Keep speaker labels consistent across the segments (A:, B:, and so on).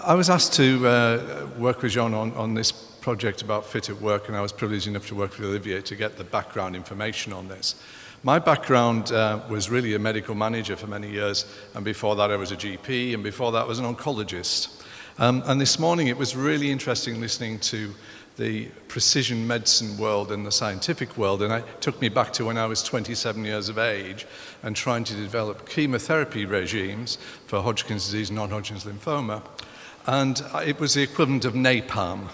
A: I was asked to work with Jean on this project about fit at work, and I was privileged enough to work with Olivier to get the background information on this. My background was really a medical manager for many years, and before that I was a GP, and before that I was an oncologist. And this morning it was really interesting listening to the precision medicine world and the scientific world, and it took me back to when I was 27 years of age and trying to develop chemotherapy regimes for Hodgkin's disease, non-Hodgkin's lymphoma. And it was the equivalent of napalm.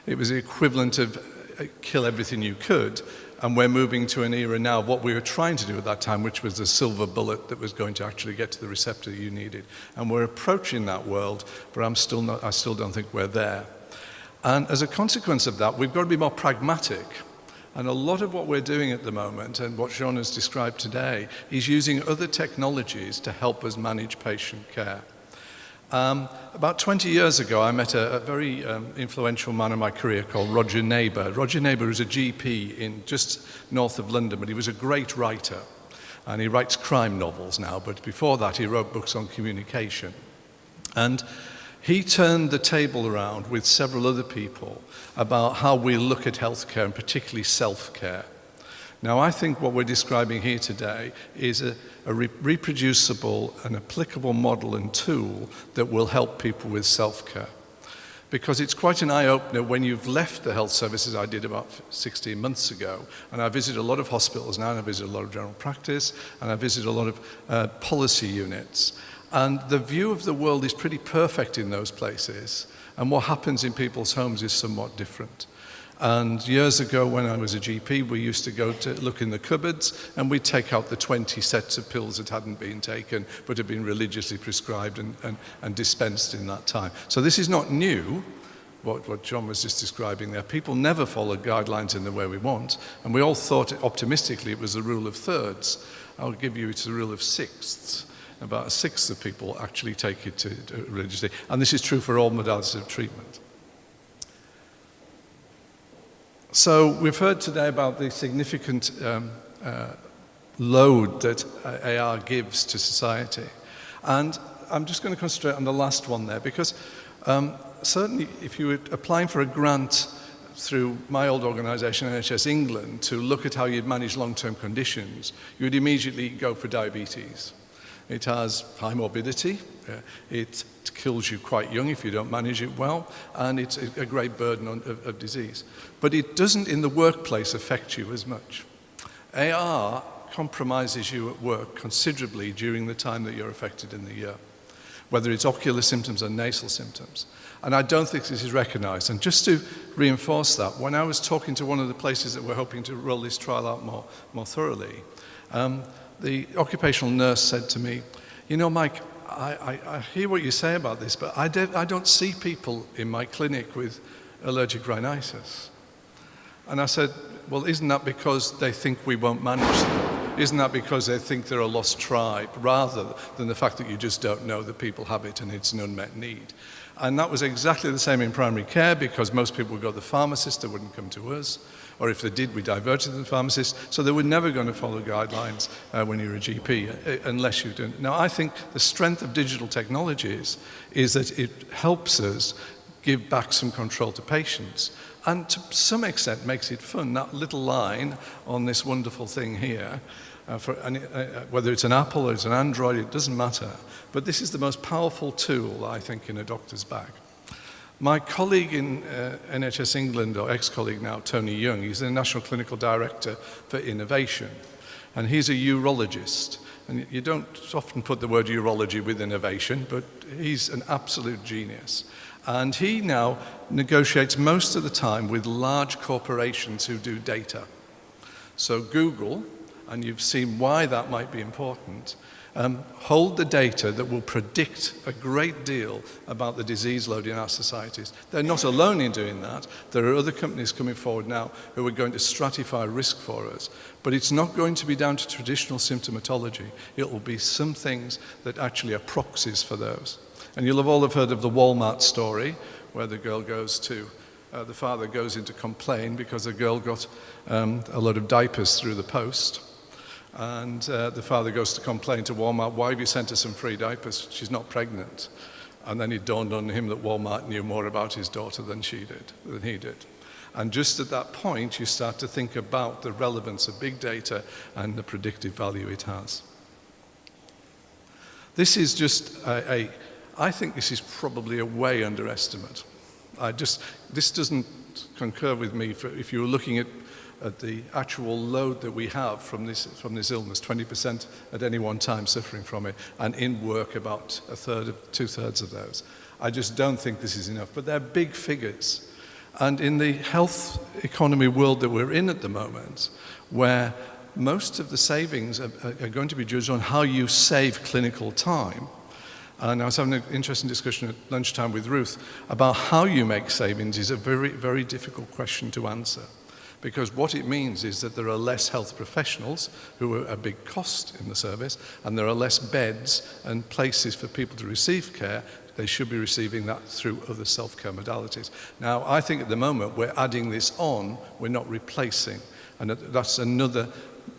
A: It was the equivalent of kill everything you could. And we're moving to an era now of what we were trying to do at that time, which was the silver bullet that was going to actually get to the receptor you needed. And we're approaching that world, but I still don't think we're there. And as a consequence of that, we've got to be more pragmatic. And a lot of what we're doing at the moment, and what Jean has described today, is using other technologies to help us manage patient care. About 20 years ago, I met a very influential man in my career called Roger Neighbour. Roger Neighbour was a GP in just north of London, but he was a great writer. And he writes crime novels now, but before that he wrote books on communication. And he turned the table around with several other people about how we look at healthcare, and particularly self-care. Now, I think what we're describing here today is a reproducible and applicable model and tool that will help people with self-care. Because it's quite an eye-opener when you've left the health services I did about 16 months ago, and I visit a lot of hospitals now, and I visit a lot of general practice, and I visit a lot of policy units. And the view of the world is pretty perfect in those places, and what happens in people's homes is somewhat different. And years ago, when I was a GP, we used to go to look in the cupboards, and we'd take out the 20 sets of pills that hadn't been taken, but had been religiously prescribed and dispensed in that time. So this is not new, what John was just describing there. People never followed guidelines in the way we want, and we all thought optimistically it was the rule of thirds. I'll give you, it's the rule of sixths. About a sixth of people actually take it to religiously, and this is true for all modalities of treatment. So we've heard today about the significant load that AR gives to society. And I'm just going to concentrate on the last one there, because certainly if you were applying for a grant through my old organisation, NHS England, to look at how you'd manage long-term conditions, you would immediately go for diabetes. It has high morbidity, it kills you quite young if you don't manage it well, and it's a great burden of disease. But it doesn't in the workplace affect you as much. AR compromises you at work considerably during the time that you're affected in the year, whether it's ocular symptoms or nasal symptoms. And I don't think this is recognised. And just to reinforce that, when I was talking to one of the places that we're hoping to roll this trial out more thoroughly, the occupational nurse said to me, you know, Mike, I hear what you say about this, but I don't see people in my clinic with allergic rhinitis. And I said, well, isn't that because they think we won't manage them? Isn't that because they think they're a lost tribe, rather than the fact that you just don't know that people have it and it's an unmet need? And that was exactly the same in primary care, because most people would go to the pharmacist, they wouldn't come to us. Or if they did, we diverted them to the pharmacist. So they were never going to follow guidelines when you're a GP, unless you do. Now, I think the strength of digital technologies is that it helps us give back some control to patients, and to some extent makes it fun. That little line on this wonderful thing here, whether it's an Apple or it's an Android, it doesn't matter. But this is the most powerful tool, I think, in a doctor's bag. My colleague in NHS England, or ex-colleague now, Tony Young, he's the National Clinical Director for Innovation, and he's a urologist. And you don't often put the word urology with innovation, but he's an absolute genius. And he now negotiates most of the time with large corporations who do data. So Google, and you've seen why that might be important, hold the data that will predict a great deal about the disease load in our societies. They're not alone in doing that. There are other companies coming forward now who are going to stratify risk for us. But it's not going to be down to traditional symptomatology. It will be some things that actually are proxies for those. And you'll have all heard of the Walmart story, where the girl goes to, the father goes in to complain because the girl got a lot of diapers through the post. And the father goes to complain to Walmart, why have you sent her some free diapers? She's not pregnant. And then it dawned on him that Walmart knew more about his daughter than he did. And just at that point, you start to think about the relevance of big data and the predictive value it has. This is just I think this is probably a way underestimate. This doesn't concur with me if you were looking at the actual load that we have from this illness, 20% at any one time suffering from it, and in work about two-thirds of those. I just don't think this is enough, but they're big figures. And in the health economy world that we're in at the moment, where most of the savings are going to be judged on how you save clinical time, and I was having an interesting discussion at lunchtime with Ruth about how you make savings is a very, very difficult question to answer. Because what it means is that there are less health professionals who are a big cost in the service, and there are less beds and places for people to receive care. They should be receiving that through other self-care modalities. Now, I think at the moment we're adding this on, we're not replacing. And that's another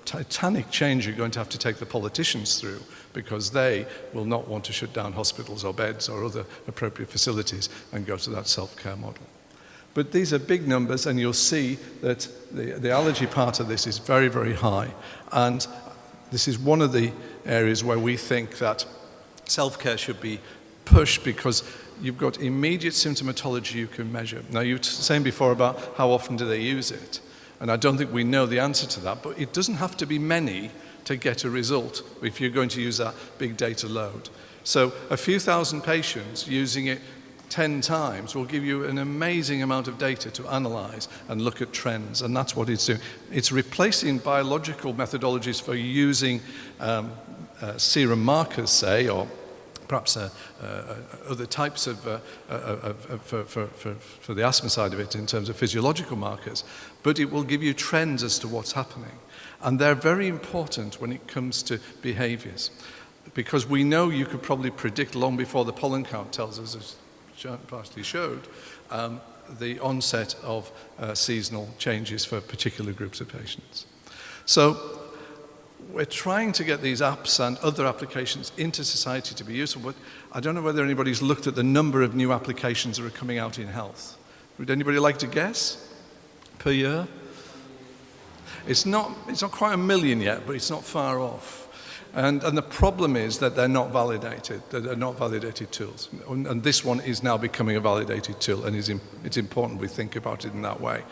A: titanic change you're going to have to take the politicians through, because they will not want to shut down hospitals or beds or other appropriate facilities and go to that self-care model. But these are big numbers, and you'll see that the allergy part of this is very, very high. And this is one of the areas where we think that self-care should be pushed, because you've got immediate symptomatology you can measure. Now, you were saying before about how often do they use it, and I don't think we know the answer to that, but it doesn't have to be many to get a result if you're going to use that big data load. So a few thousand patients using it 10 times will give you an amazing amount of data to analyze and look at trends, and that's what it's doing. It's replacing biological methodologies for using serum markers, say, or perhaps other types of, for the asthma side of it in terms of physiological markers, but it will give you trends as to what's happening. And they're very important when it comes to behaviors, because we know you could probably predict long before the pollen count tells us, as partially showed, the onset of seasonal changes for particular groups of patients. So we're trying to get these apps and other applications into society to be useful, but I don't know whether anybody's looked at the number of new applications that are coming out in health. Would anybody like to guess? Per year? It's not quite 1 million yet, but it's not far off. And the problem is that they're not validated. They're not validated tools. And this one is now becoming a validated tool, and it's important we think about it in that way.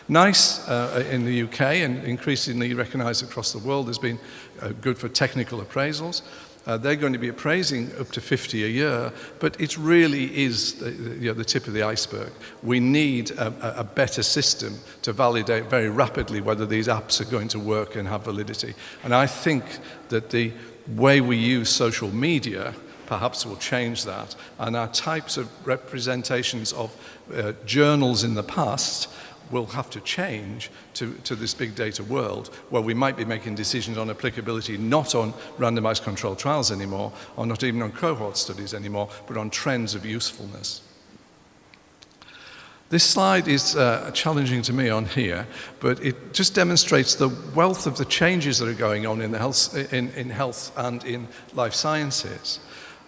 A: NICE in the UK, and increasingly recognised across the world, has been good for technical appraisals. They're going to be appraising up to 50 a year, but it really is the tip of the iceberg. We need a better system to validate very rapidly whether these apps are going to work and have validity. And I think that the way we use social media perhaps will change that. And our types of representations of journals in the past will have to change to this big data world, where we might be making decisions on applicability not on randomized controlled trials anymore, or not even on cohort studies anymore, but on trends of usefulness. This slide is challenging to me on here, but it just demonstrates the wealth of the changes that are going on in health and in life sciences.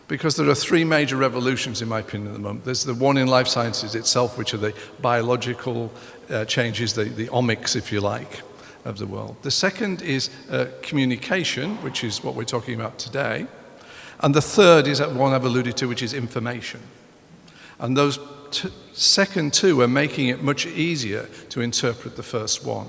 A: Because there are three major revolutions, in my opinion, at the moment. There's the one in life sciences itself, which are the biological changes, the omics, if you like, of the world. The second is communication, which is what we're talking about today. And the third is one I've alluded to, which is information. And those second two are making it much easier to interpret the first one.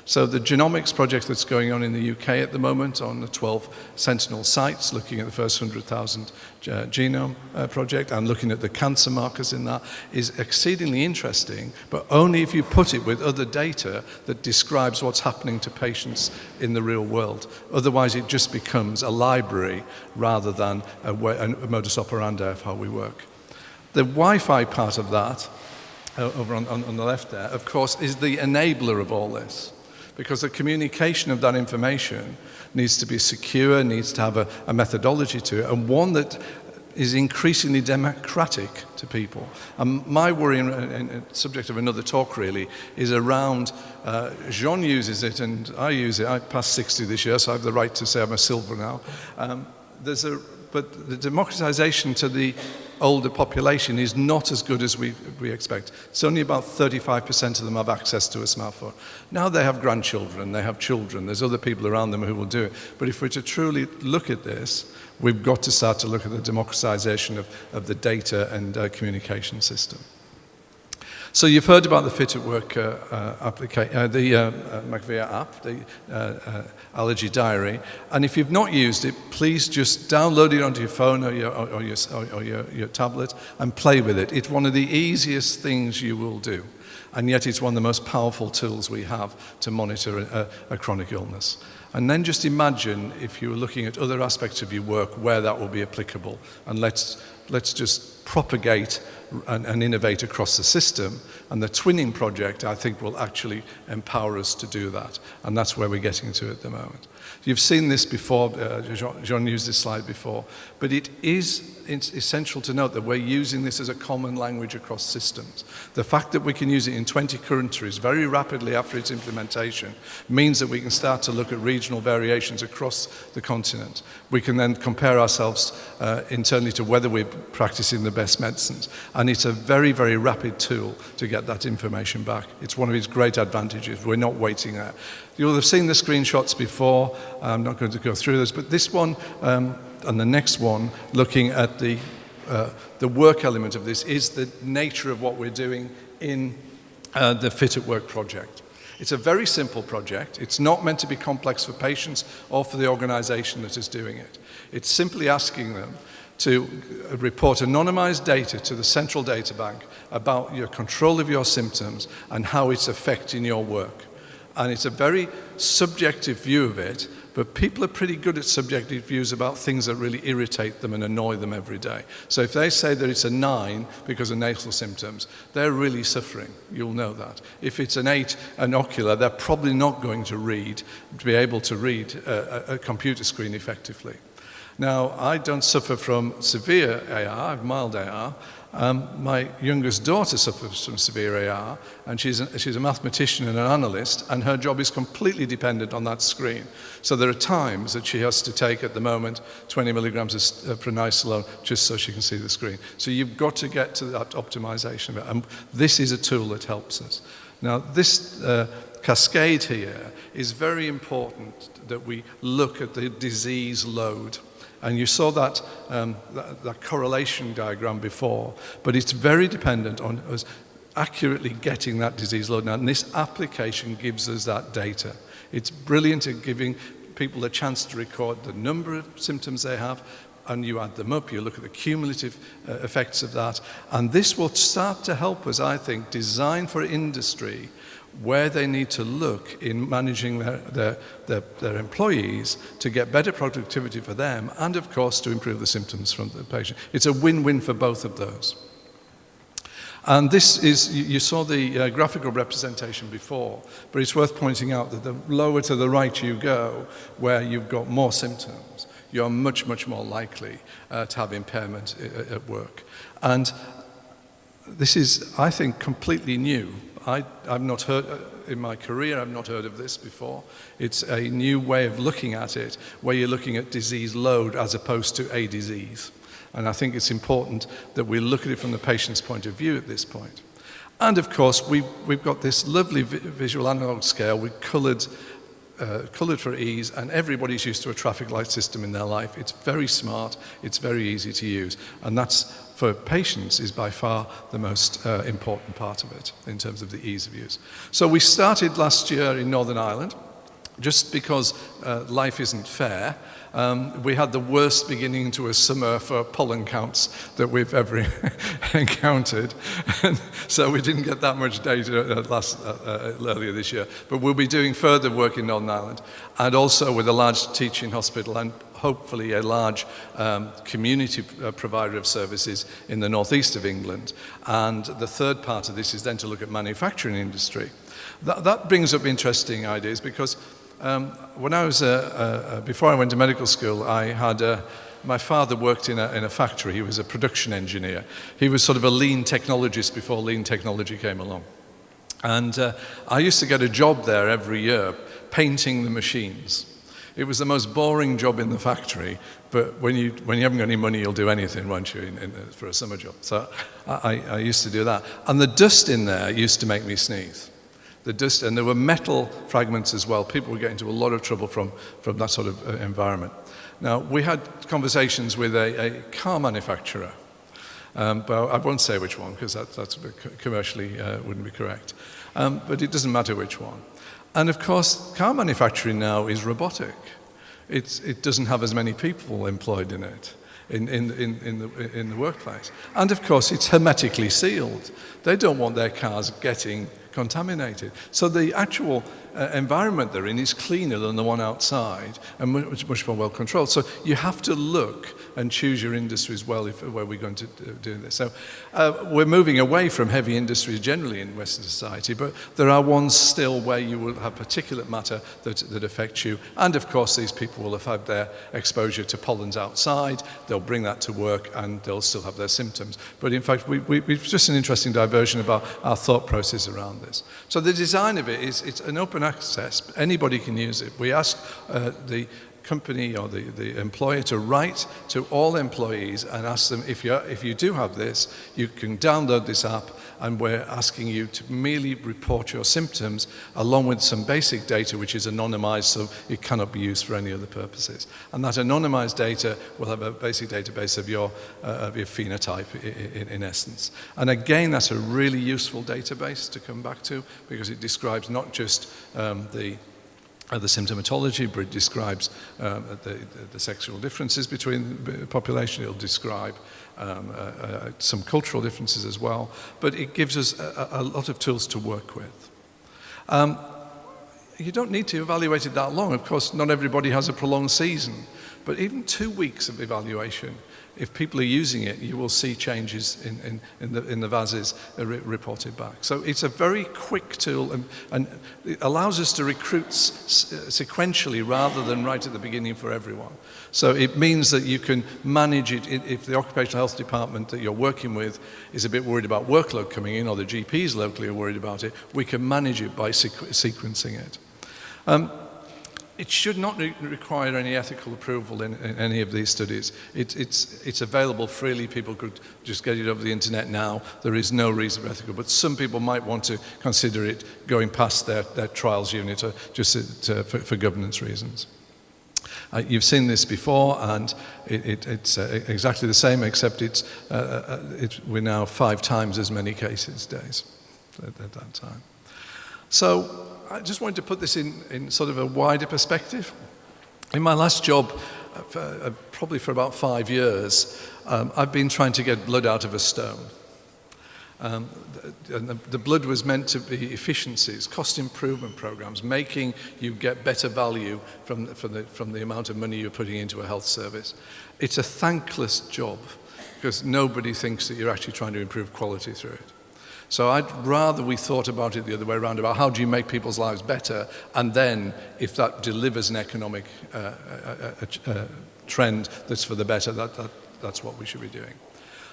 A: So the genomics project that's going on in the UK at the moment on the 12 Sentinel sites, looking at the first 100,000 genome project and looking at the cancer markers in that, is exceedingly interesting, but only if you put it with other data that describes what's happening to patients in the real world. Otherwise, it just becomes a library rather than a modus operandi of how we work. The Wi-Fi part of that, over on the left there, of course, is the enabler of all this. Because the communication of that information needs to be secure, needs to have a methodology to it, and one that is increasingly democratic to people. And my worry, and subject of another talk really, is around, Jean uses it and I use it. I passed 60 this year, so I have the right to say I'm a silver now. There's a but the democratization to the older population is not as good as we expect. It's only about 35% of them have access to a smartphone. Now they have grandchildren, they have children, there's other people around them who will do it. But if we're to truly look at this, we've got to start to look at the democratization of the data and communication system. So you've heard about the Fit at Work application, the McVia app, the allergy diary, and if you've not used it, please just download it onto your phone or your tablet and play with it. It's one of the easiest things you will do, and yet it's one of the most powerful tools we have to monitor a chronic illness. And then just imagine if you were looking at other aspects of your work where that will be applicable, and let's just propagate and innovate across the system. And the twinning project, I think, will actually empower us to do that. And that's where we're getting to at the moment. You've seen this before, Jean used this slide before, but it's essential to note that we're using this as a common language across systems. The fact that we can use it in 20 countries very rapidly after its implementation means that we can start to look at regional variations across the continent. We can then compare ourselves internally to whether we're practicing the best medicines. And it's a very, very rapid tool to get that information back. It's one of its great advantages. We're not waiting there. You'll have seen the screenshots before. I'm not going to go through this, but this one and the next one, looking at the work element of this, is the nature of what we're doing in the Fit at Work project. It's a very simple project. It's not meant to be complex for patients or for the organization that is doing it. It's simply asking them to report anonymized data to the central data bank about your control of your symptoms and how it's affecting your work. And it's a very subjective view of it, but people are pretty good at subjective views about things that really irritate them and annoy them every day. So if they say that it's a 9 because of nasal symptoms, they're really suffering. You'll know that. If it's an 8 and ocular, they're probably not going to be able to read a computer screen effectively. Now, I don't suffer from severe AR, I have mild AR. My youngest daughter suffers from severe AR, and she's a mathematician and an analyst, and her job is completely dependent on that screen. So there are times that she has to take, at the moment, 20 milligrams of prednisolone just so she can see the screen. So you've got to get to that optimization of it, and this is a tool that helps us. Now, this cascade here is very important, that we look at the disease load. And you saw that correlation diagram before, but it's very dependent on us accurately getting that disease load. Now, and this application gives us that data. It's brilliant at giving people a chance to record the number of symptoms they have, and you add them up, you look at the cumulative effects of that, and this will start to help us, I think, design for industry where they need to look in managing their employees to get better productivity for them and, of course, to improve the symptoms from the patient. It's a win-win for both of those. And this is, you saw the graphical representation before, but it's worth pointing out that the lower to the right you go, where you've got more symptoms, you're much, much more likely to have impairment at work. And this is, I think, completely new. I've not heard, in my career, I've not heard of this before. It's a new way of looking at it, where you're looking at disease load as opposed to a disease. And I think it's important that we look at it from the patient's point of view at this point. And of course, we've got this lovely visual analog scale with coloured for ease, and everybody's used to a traffic light system in their life. It's very smart, it's very easy to use, and that's, for patients, is by far the most important part of it in terms of the ease of use. So we started last year in Northern Ireland, just because life isn't fair. We had the worst beginning to a summer for pollen counts that we've ever encountered. And so we didn't get that much data earlier this year. But we'll be doing further work in Northern Ireland, and also with a large teaching hospital and hopefully a large community provider of services in the northeast of England. And the third part of this is then to look at manufacturing industry. That brings up interesting ideas, because when I was, before I went to medical school, I had, my father worked in a factory. He was a production engineer. He was sort of a lean technologist before lean technology came along. And I used to get a job there every year, painting the machines. It was the most boring job in the factory, but when you haven't got any money, you'll do anything, won't you, for a summer job. So I used to do that. And the dust in there used to make me sneeze. The dust, and there were metal fragments as well. People would get into a lot of trouble from that sort of environment. Now, we had conversations with a car manufacturer, but I won't say which one, because that's commercially wouldn't be correct. But it doesn't matter which one. And of course, car manufacturing now is robotic. It doesn't have as many people employed in it, in the workplace. And of course, it's hermetically sealed. They don't want their cars getting contaminated. So the actual environment they're in is cleaner than the one outside and much more well controlled. So you have to look and choose your industries well where we're going to do this. So we're moving away from heavy industries generally in Western society, but there are ones still where you will have particulate matter that affects you. And of course, these people will have had their exposure to pollens outside. They'll bring that to work and they'll still have their symptoms. But in fact, we've just an interesting diversion about our thought process around this. So the design of it is it's an open access. Anybody can use it. We ask the company or the employer to write to all employees and ask them, if you do have this, you can download this app, and we're asking you to merely report your symptoms along with some basic data which is anonymized, so it cannot be used for any other purposes. And that anonymized data will have a basic database of your phenotype in essence. And again, that's a really useful database to come back to, because it describes not just the symptomatology, but it describes the sexual differences between the population. It'll describe some cultural differences as well, but it gives us a lot of tools to work with. You don't need to evaluate it that long. Of course, not everybody has a prolonged season, but even 2 weeks of evaluation, if people are using it, you will see changes in the VASs reported back. So it's a very quick tool, and it allows us to recruit sequentially rather than right at the beginning for everyone. So it means that you can manage it. If the occupational health department that you're working with is a bit worried about workload coming in, or the GPs locally are worried about it, we can manage it by sequencing it. It should not require any ethical approval in any of these studies. It's available freely. People could just get it over the internet now. There is no reason for ethical, but some people might want to consider it going past their trials unit just for governance reasons. You've seen this before, and it's exactly the same, except we're now 5 times as many cases days at that time. So I just wanted to put this in sort of a wider perspective. In my last job, probably for about 5 years, I've been trying to get blood out of a stone. And the blood was meant to be efficiencies, cost improvement programs, making you get better value from the amount of money you're putting into a health service. It's a thankless job, because nobody thinks that you're actually trying to improve quality through it. So I'd rather we thought about it the other way around, about how do you make people's lives better, and then if that delivers an economic trend that's for the better, that's what we should be doing.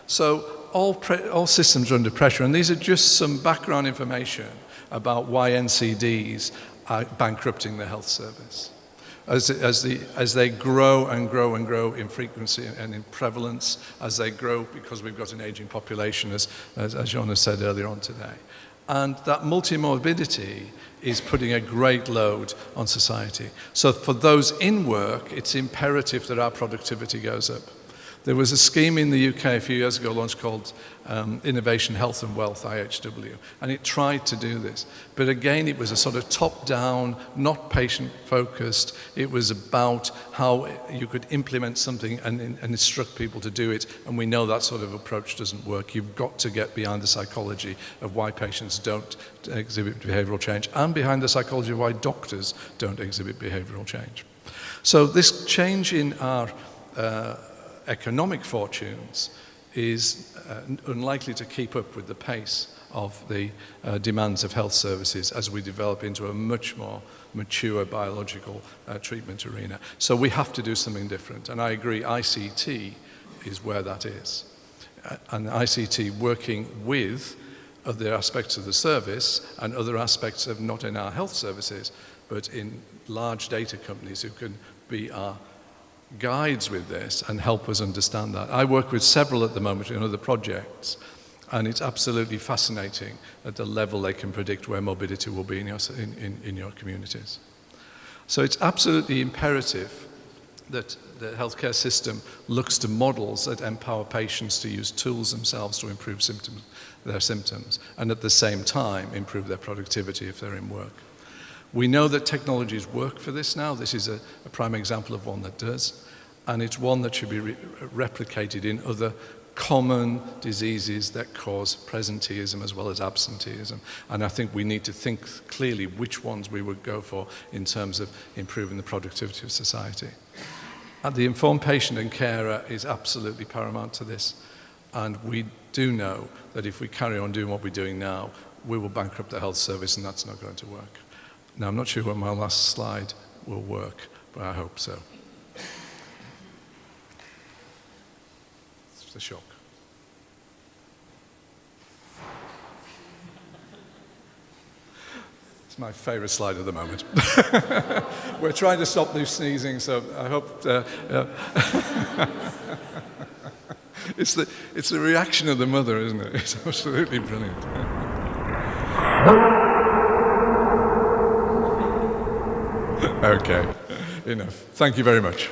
A: So all systems are under pressure, and these are just some background information about why NCDs are bankrupting the health service. As they grow and grow and grow in frequency and in prevalence, as they grow because we've got an aging population, as John has said earlier on today. And that multimorbidity is putting a great load on society. So for those in work, it's imperative that our productivity goes up. There was a scheme in the UK a few years ago launched called Innovation, Health and Wealth, IHW, and it tried to do this. But again, it was a sort of top-down, not patient-focused. It was about how you could implement something and instruct people to do it, and we know that sort of approach doesn't work. You've got to get behind the psychology of why patients don't exhibit behavioural change, and behind the psychology of why doctors don't exhibit behavioural change. So this change in our economic fortunes is unlikely to keep up with the pace of the demands of health services as we develop into a much more mature biological treatment arena. So we have to do something different, and I agree ICT is where that is. And ICT working with other aspects of the service and other aspects of not in our health services, but in large data companies who can be our guides with this and help us understand that. I work with several at the moment in other projects, and it's absolutely fascinating at the level they can predict where morbidity will be in your communities. So it's absolutely imperative that the healthcare system looks to models that empower patients to use tools themselves to improve their symptoms, and at the same time improve their productivity if they're in work. We know that technologies work for this now. This is a prime example of one that does, and it's one that should be replicated in other common diseases that cause presenteeism as well as absenteeism. And I think we need to think clearly which ones we would go for in terms of improving the productivity of society. And the informed patient and carer is absolutely paramount to this. And we do know that if we carry on doing what we're doing now, we will bankrupt the health service, and that's not going to work. Now, I'm not sure when my last slide will work, but I hope so. It's a shock. It's my favourite slide at the moment. We're trying to stop this sneezing, so I hope... It's the reaction of the mother, isn't it? It's absolutely brilliant. Okay, enough. Thank you very much.